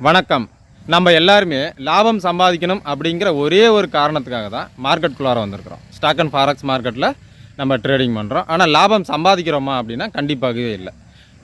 வணக்கம். நம்ம எல்லாருமே லாபம் சம்பாதிக்கணும் அப்படிங்கிற ஒரே ஒரு காரணத்துக்காக தான் மார்க்கெட்டுக்குள்ளார வந்திருக்கிறோம். ஸ்டாக் அண்ட் ஃபாரெக்ஸ் மார்க்கெட்டில் நம்ம ட்ரேடிங் பண்ணுறோம். ஆனால் லாபம் சம்பாதிக்கிறோமா அப்படின்னா கண்டிப்பாகவே இல்லை.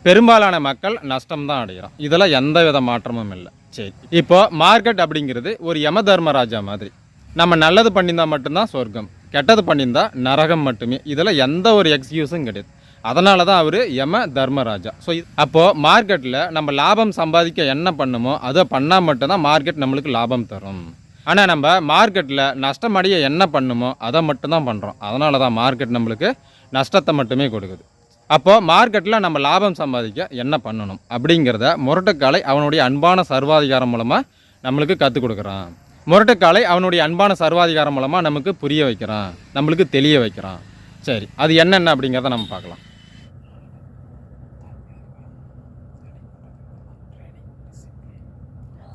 பெரும்பாலான மக்கள் நஷ்டம் தான் அடைகிறோம். இதில் எந்த வித மாற்றமும் இல்லை. சரி, இப்போது மார்க்கெட் அப்படிங்கிறது ஒரு யம தர்மராஜா மாதிரி. நம்ம நல்லது பண்ணியிருந்தால் மட்டும்தான் சொர்க்கம், கெட்டது பண்ணியிருந்தால் நரகம் மட்டுமே. இதில் எந்த ஒரு எக்ஸ்கியூஸும் கிடையாது. அதனால தான் அவர் யம தர்மராஜா. ஸோ அப்போது மார்க்கெட்டில் நம்ம லாபம் சம்பாதிக்க என்ன பண்ணுமோ அதை பண்ணால் மட்டும்தான் மார்க்கெட் நம்மளுக்கு லாபம் தரும். ஆனால் நம்ம மார்க்கெட்டில் நஷ்டம் அடைய என்ன பண்ணுமோ அதை மட்டும்தான் பண்ணுறோம். அதனால தான் மார்க்கெட் நம்மளுக்கு நஷ்டத்தை மட்டுமே கொடுக்குது. அப்போது மார்க்கெட்டில் நம்ம லாபம் சம்பாதிக்க என்ன பண்ணணும் அப்படிங்கிறத முரட்டுக்காலை அவனுடைய அன்பான சர்வாதிகாரம் மூலமாக நம்மளுக்கு கற்றுக் கொடுக்குறான். முரட்டுக்காலை அவனுடைய அன்பான சர்வாதிகாரம் மூலமாக நமக்கு புரிய வைக்கிறான், நம்மளுக்கு தெளிய வைக்கிறான். சரி, அது என்னென்ன அப்படிங்கிறத நம்ம பார்க்கலாம்.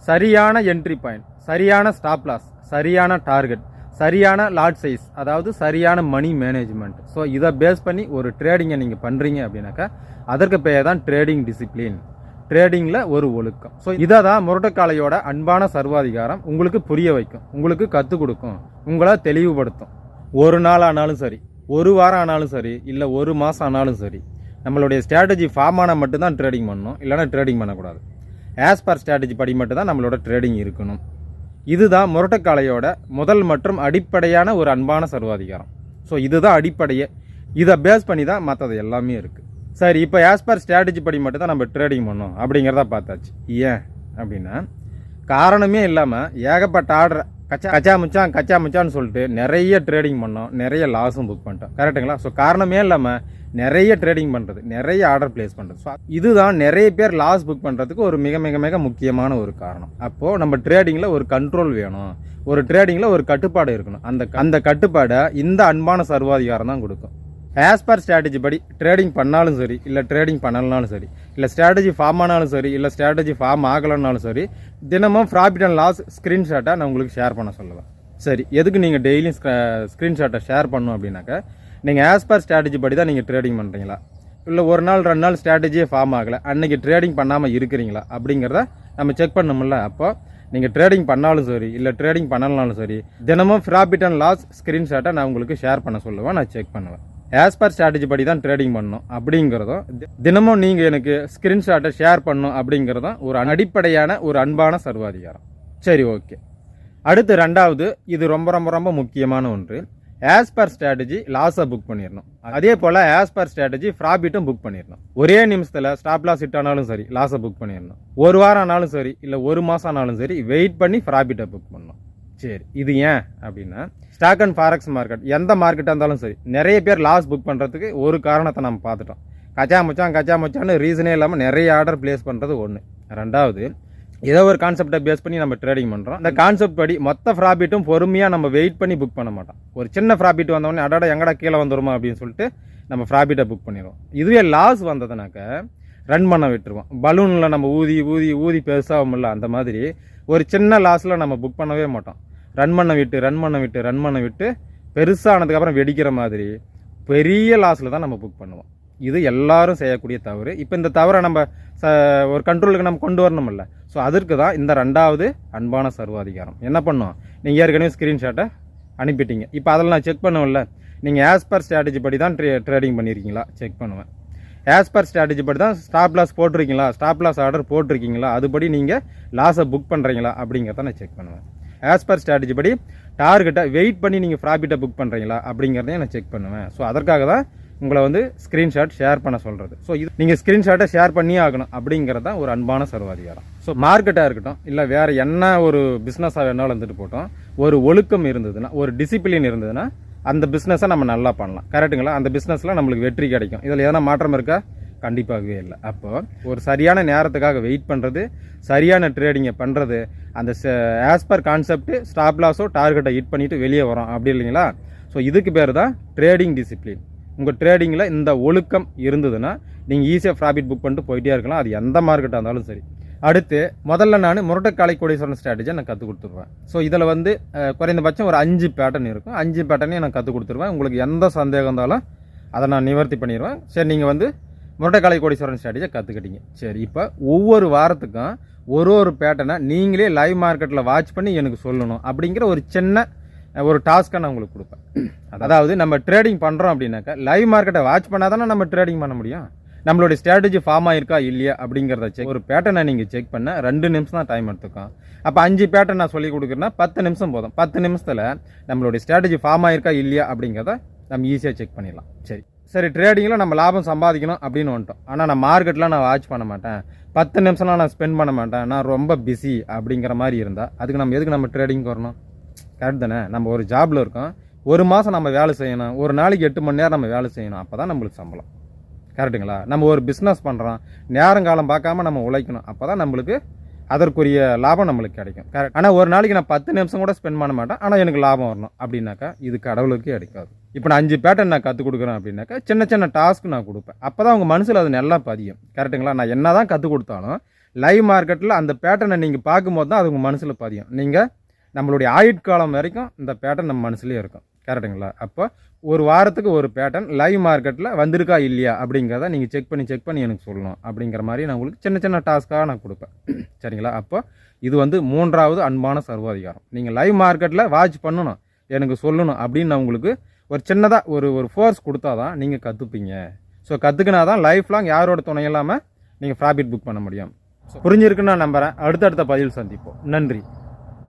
சரியான என்ட்ரி பாயிண்ட், சரியான ஸ்டாப் லாஸ், சரியான டார்கெட், சரியான லாட் சைஸ், அதாவது சரியான மணி மேனேஜ்மெண்ட். ஸோ இதை பேஸ் பண்ணி ஒரு ட்ரேடிங்கை நீங்கள் பண்ணுறீங்க அப்படின்னாக்கா அதற்கு பெயர் தான் ட்ரேடிங் டிசிப்ளின், ட்ரேடிங்கில் ஒரு ஒழுக்கம். ஸோ இதை தான் முரட்டுக்காலையோட அன்பான சர்வாதிகாரம் உங்களுக்கு புரிய வைக்கும், உங்களுக்கு கற்றுக் கொடுக்கும், உங்களை தெளிவுபடுத்தும். ஒரு நாள் ஆனாலும் சரி, ஒரு வாரம் ஆனாலும் சரி, இல்லை ஒரு மாதம் ஆனாலும் சரி, நம்மளுடைய ஸ்ட்ராட்டஜி ஃபார்ம் ஆனால் மட்டும்தான் ட்ரேடிங் பண்ணணும், இல்லைனா ட்ரேடிங் பண்ணக்கூடாது. ஆஸ் பர் ஸ்ட்ராட்டஜி படி மட்டும் தான் நம்மளோட ட்ரேடிங் இருக்கணும். இதுதான் முரட்டுக்காலையோட முதல் மற்றும் அடிப்படையான ஒரு அன்பான சர்வாதிகாரம். ஸோ இதுதான் அடிப்படையே. இதை பேஸ் பண்ணி தான் மற்றது எல்லாமே இருக்குது. சரி, இப்போ ஆஸ் பர் ஸ்ட்ராட்டஜி படி மட்டும் தான் நம்ம ட்ரேடிங் பண்ணோம் அப்படிங்கிறத பார்த்தாச்சு. ஏன் அப்படின்னா காரணமே இல்லாமல் ஏகப்பட்ட ஆர்டர் கச்சா முச்சான்னு சொல்லிட்டு நிறைய ட்ரேடிங் பண்ணோம், நிறைய லாஸும் புக் பண்ணிட்டோம். கரெக்டுங்களா? ஸோ காரணமே இல்லாமல் நிறைய ட்ரேடிங் பண்ணுறது, நிறைய ஆர்டர் பிளேஸ் பண்ணுறது, ஸோ இதுதான் நிறைய பேர் லாஸ் புக் பண்ணுறதுக்கு ஒரு மிக மிக மிக முக்கியமான ஒரு காரணம். அப்போது நம்ம ட்ரேடிங்கில் ஒரு கண்ட்ரோல் வேணும், ஒரு ட்ரேடிங்கில் ஒரு கட்டுப்பாடு இருக்கணும். அந்த கட்டுப்பாடை இந்த அன்பான சர்வாதிகாரம் தான் கொடுக்கும். ஆஸ் பர் ஸ்ட்ராட்டஜி படி ட்ரேடிங் பண்ணாலும் சரி, இல்லை ட்ரேடிங் பண்ணலனாலும் சரி, இல்லை ஸ்ட்ராட்டஜி ஃபார்ம் ஆனாலும் சரி, இல்லை ஸ்ட்ராட்டஜி ஃபார்ம் ஆகலைன்னாலும் சரி, தினமும் ப்ராஃபிட் அண்ட் லாஸ் ஸ்க்ரீன்ஷாட்டை நான் உங்களுக்கு ஷேர் பண்ண சொல்லுவேன். சரி, எதுக்கு நீங்கள் டெய்லியும் ஸ்க்ரீன்ஷாட்டை ஷேர் பண்ணணும் அப்படின்னாக்கா நீங்கள் ஆஸ் பர் ஸ்ட்ராட்டஜி படி தான் நீங்கள் ட்ரேடிங் பண்ணுறீங்களா, இல்லை ஒரு நாள் 2 நாள் ஸ்ட்ராட்டஜியே ஃபார்ம் ஆகலை, அன்றைக்கி ட்ரேடிங் பண்ணாமல் இருக்கிறீங்களா அப்படிங்கிறத நம்ம செக் பண்ணணும்ல. அப்போ நீங்கள் ட்ரேடிங் பண்ணாலும் சரி, இல்லை ட்ரேடிங் பண்ணலனாலும் சரி, தினமும் ப்ராஃபிட் அண்ட் லாஸ் ஸ்க்ரீன்ஷாட்டை நான் உங்களுக்கு ஷேர் பண்ண சொல்லுவேன், நான் செக் பண்ணுவேன். ஆஸ் பர் ஸ்ட்ராட்டஜி படி தான் ட்ரேடிங் பண்ணணும் அப்படிங்கிறதும், தினமும் நீங்கள் எனக்கு ஸ்க்ரீன்ஷாட்டை ஷேர் பண்ணணும் அப்படிங்கிறதும் ஒரு அடிப்படையான ஒரு அன்பான சர்வாதிகாரம். சரி, ஓகே. அடுத்து ரெண்டாவது, இது ரொம்ப ரொம்ப ரொம்ப முக்கியமான ஒன்று. ஆஸ் பர் ஸ்ட்ராட்டஜி லாஸை புக் பண்ணிடணும், அதே போல் ஆஸ் பர் ஸ்ட்ராட்டஜி ப்ராஃபிட்டும் புக் பண்ணிடணும். ஒரே நிமிஷத்தில் ஸ்டாப் லாஸ் ஹிட் ஆனாலும் சரி லாஸை புக் பண்ணிடணும், ஒரு வாரம் ஆனாலும் சரி, இல்லை ஒரு மாதம் ஆனாலும் சரி வெயிட் பண்ணி ப்ராஃபிட்டை புக் பண்ணணும். சரி, இது ஏன் அப்படின்னா ஸ்டாக் அண்ட் ஃபாரெக்ஸ் மார்க்கெட் எந்த மார்க்கெட்டாக இருந்தாலும் சரி நிறைய பேர் லாஸ் புக் பண்ணுறதுக்கு ஒரு காரணத்தை நம்ம பார்த்துட்டோம். கச்சா முச்சான்னு ரீசனே இல்லாமல் நிறைய ஆர்டர் பிளேஸ் பண்ணுறது ஒன்று. ரெண்டாவது, ஏதோ ஒரு கான்செப்டை பேஸ் பண்ணி நம்ம ட்ரேடிங் பண்ணுறோம். அந்த கான்செப்ட் படி மொத்த ப்ராஃபிட்டும் பொறுமையாக நம்ம வெயிட் பண்ணி புக் பண்ண மாட்டோம். ஒரு சின்ன ப்ராஃபிட் வந்தோடனே அடாட எங்கடா கீழே வந்துருமா அப்படின்னு சொல்லிட்டு நம்ம ப்ராஃபிட்டை புக் பண்ணிடுவோம். இதுவே லாஸ் வந்ததுனாக்க ரன் பண்ண விட்டுருவோம். பலூனில் நம்ம ஊதி ஊதி ஊதி பெருசாகும்ல, அந்த மாதிரி ஒரு சின்ன லாஸில் நம்ம புக் பண்ணவே மாட்டோம். ரன் பண்ண விட்டு பெருசானதுக்கப்புறம் வெடிக்கிற மாதிரி பெரிய லாஸில் தான் நம்ம புக் பண்ணுவோம். இது எல்லாரும் செய்யக்கூடிய தவறு. இப்போ இந்த தவறை நம்ம ஒரு கண்ட்ரோலுக்கு நம்ம கொண்டு வரணும்ல. ஸோ அதற்கு தான் இந்த ரெண்டாவது அன்பான சர்வாதிகாரம். என்ன பண்ணோம், நீங்கள் ஏற்கனவே ஸ்க்ரீன்ஷாட்டை அனுப்பிட்டீங்க, இப்போ அதில் நான் செக் பண்ணுவேன்ல, நீங்கள் ஆஸ் பர் ஸ்ட்ராட்டஜி படி தான் ட்ரேடிங் பண்ணியிருக்கீங்களா செக் பண்ணுவேன். ஆஸ் பர் ஸ்ட்ராட்டஜி படி தான் ஸ்டாப் லாஸ் போட்டிருக்கீங்களா, ஸ்டாப் லாஸ் ஆர்டர் போட்டிருக்கீங்களா, அதுபடி நீங்கள் லாஸை புக் பண்ணுறீங்களா அப்படிங்கிறத நான் செக் பண்ணுவேன். ஆஸ் பர் ஸ்ட்ராட்டஜி படி டார்கெட்டை வெயிட் பண்ணி நீங்கள் ப்ராஃபிட்டை புக் பண்ணுறீங்களா அப்படிங்கிறதையும் நான் செக் பண்ணுவேன். ஸோ அதற்காக தான் உங்களை வந்து ஸ்க்ரீன்ஷாட் ஷேர் பண்ண சொல்கிறது. ஸோ இது நீங்கள் ஸ்க்ரீன்ஷாட்டை ஷேர் பண்ணியே ஆகணும் அப்படிங்கிறது தான் ஒரு அன்பான சர்வாதிகாரம். ஸோ மார்க்கெட்டாக இருக்கட்டும், இல்லை வேறு என்ன ஒரு பிஸ்னஸாக வேணாலும் வந்துட்டு போட்டோம், ஒரு ஒழுக்கம் இருந்ததுன்னா, ஒரு டிசிப்ளின் இருந்ததுன்னா அந்த பிஸ்னஸை நம்ம நல்லா பண்ணலாம். கரெக்டுங்களா? அந்த பிஸ்னஸில் நம்மளுக்கு வெற்றி கிடைக்கும். இதில் எதனா மாற்றம் இருக்கா? கண்டிப்பாகவே இல்லை. அப்போது ஒரு சரியான நேரத்துக்காக வெயிட் பண்ணுறது, சரியான ட்ரேடிங்கை பண்ணுறது, அந்த ஆஸ் பர் கான்செப்ட் ஸ்டாப் லாஸோ டார்கெட்டை ஹிட் பண்ணிவிட்டு வெளியே வரோம் அப்படி இல்லைங்களா? ஸோ இதுக்கு பேர் தான் ட்ரேடிங் டிசிப்ளின். உங்கள் ட்ரேடிங்கில் இந்த ஒழுக்கம் இருந்ததுன்னா நீங்கள் ஈஸியாக ப்ராஃபிட் புக் பண்ணிட்டு போயிட்டே இருக்கலாம், அது எந்த மார்க்கெட்டாக இருந்தாலும் சரி. அடுத்து முதல்ல நான் முரட்டுக்காலை கோடீஸ்வரன் ஸ்ட்ராட்டஜியை நான் கற்றுக் கொடுத்துருவேன். ஸோ இதில் வந்து குறைந்தபட்சம் ஒரு 5 பேட்டர்ன் இருக்கும். 5 பேட்டர்னையும் நான் கற்றுக் கொடுத்துருவேன். உங்களுக்கு எந்த சந்தேகம் இருந்தாலும் அதை நான் நிவர்த்தி பண்ணிடுவேன். சரி, நீங்கள் வந்து முரட்டுக்காலை கோடீஸ்வரன் ஸ்ட்ராட்டஜியை கற்றுக்கிட்டீங்க. சரி, இப்போ ஒவ்வொரு வாரத்துக்கும் ஒரு பேட்டர்னை நீங்களே லைவ் மார்க்கெட்டில் வாட்ச் பண்ணி எனக்கு சொல்லணும் அப்படிங்கிற ஒரு சின்ன ஒரு டாஸ்க்கை நான் உங்களுக்கு கொடுப்பேன். அதாவது நம்ம ட்ரேடிங் பண்ணுறோம் அப்படின்னாக்கா லைவ் மார்க்கெட்டை வாட்ச் பண்ணால் தானே நம்ம ட்ரேடிங் பண்ண முடியும். நம்மளுடைய ஸ்ட்ராட்டஜி ஃபார்ம் ஆயிருக்கா இல்லையா அப்படிங்கிறத செக். ஒரு பேட்டர்னை நீங்கள் செக் பண்ண 2 நிமிஷம் தான் டைம் எடுத்துக்கும். அப்போ 5 பேட்டர்ன் நான் சொல்லி கொடுக்குறேன்னா 10 நிமிஷம் போதும். 10 நிமிஷத்தில் நம்மளுடைய ஸ்ட்ராட்டஜி ஃபார்ம் ஆயிருக்கா இல்லையா அப்படிங்கிறத நம்ம ஈஸியாக செக் பண்ணிடலாம். சரி ட்ரேடிங்கில் நம்ம லாபம் சம்பாதிக்கணும் அப்படின்னு வந்துட்டோம். ஆனால் நான் மார்க்கெட்டில் நான் வாட்ச் பண்ண மாட்டேன், 10 நிமிஷம்லாம் நான் ஸ்பெண்ட் பண்ண மாட்டேன், நான் ரொம்ப பிஸி அப்படிங்கிற மாதிரி இருந்தால் அதுக்கு நம்ம எதுக்கு நம்ம ட்ரேடிங் வரணும்? கரெக்ட் தானே? நம்ம ஒரு ஜாபில் இருக்கோம், ஒரு மாதம் நம்ம வேலை செய்யணும், ஒரு நாளைக்கு 8 மணி நேரம் நம்ம வேலை செய்யணும், அப்போ தான் நம்மளுக்கு சம்பளம். கரெக்டுங்களா? நம்ம ஒரு பிஸ்னஸ் பண்ணுறோம், நேரங்காலம் பார்க்காம நம்ம உழைக்கணும், அப்போ தான் நம்மளுக்கு அதற்குரிய லாபம் நம்மளுக்கு கிடைக்கும். கரெக்ட். ஆனால் ஒரு நாளைக்கு நான் 10 நிமிஷம் கூட ஸ்பெண்ட் பண்ண மாட்டேன், ஆனால் எனக்கு லாபம் வரணும் அப்படின்னாக்கா இது கடவுளுக்கே கிடைக்காது. இப்போ நான் 5 பேட்டர்ன் நான் கற்றுக் கொடுக்குறேன் அப்படின்னாக்கா சின்ன சின்ன டாஸ்க் நான் கொடுப்பேன். அப்போ தான் உங்கள் மனசில் அது நல்லா பதியும். கரெக்டுங்களா? நான் என்ன தான் கற்றுக் கொடுத்தாலும் லைவ் மார்க்கெட்டில் அந்த பேட்டர்னை நீங்கள் பார்க்கும்போது தான் அது உங்கள் மனசில் பதியும். நீங்கள் நம்மளுடைய ஆயுட்காலம் வரைக்கும் இந்த பேட்டர்ன் நம்ம மனசுலேயே இருக்கும். கரெக்டுங்களா? அப்போ ஒரு வாரத்துக்கு ஒரு பேட்டர்ன் லைவ் மார்க்கெட்டில் வந்திருக்கா இல்லையா அப்படிங்கிறத நீங்கள் செக் பண்ணி எனக்கு சொல்லணும் அப்படிங்கிற மாதிரி நான் உங்களுக்கு சின்ன சின்ன டாஸ்க்காக நான் கொடுப்பேன். சரிங்களா? அப்போ இது வந்து 3வது அன்பான சர்வாதிகாரம். நீங்கள் லைவ் மார்க்கெட்டில் வாட்ச் பண்ணணும், எனக்கு சொல்லணும் அப்படின்னு நான் உங்களுக்கு ஒரு சின்னதாக ஒரு ஃபோர்ஸ் கொடுத்தா தான் நீங்கள் கற்றுப்பீங்க. ஸோ கற்றுக்கினா தான் லைஃப் லாங் யாரோட துணை இல்லாமல் நீங்கள் ப்ராஃபிட் புக் பண்ண முடியும். புரிஞ்சிருக்குன்னு நான் நம்புகிறேன். அடுத்தடுத்த பதில் சந்திப்போம். நன்றி.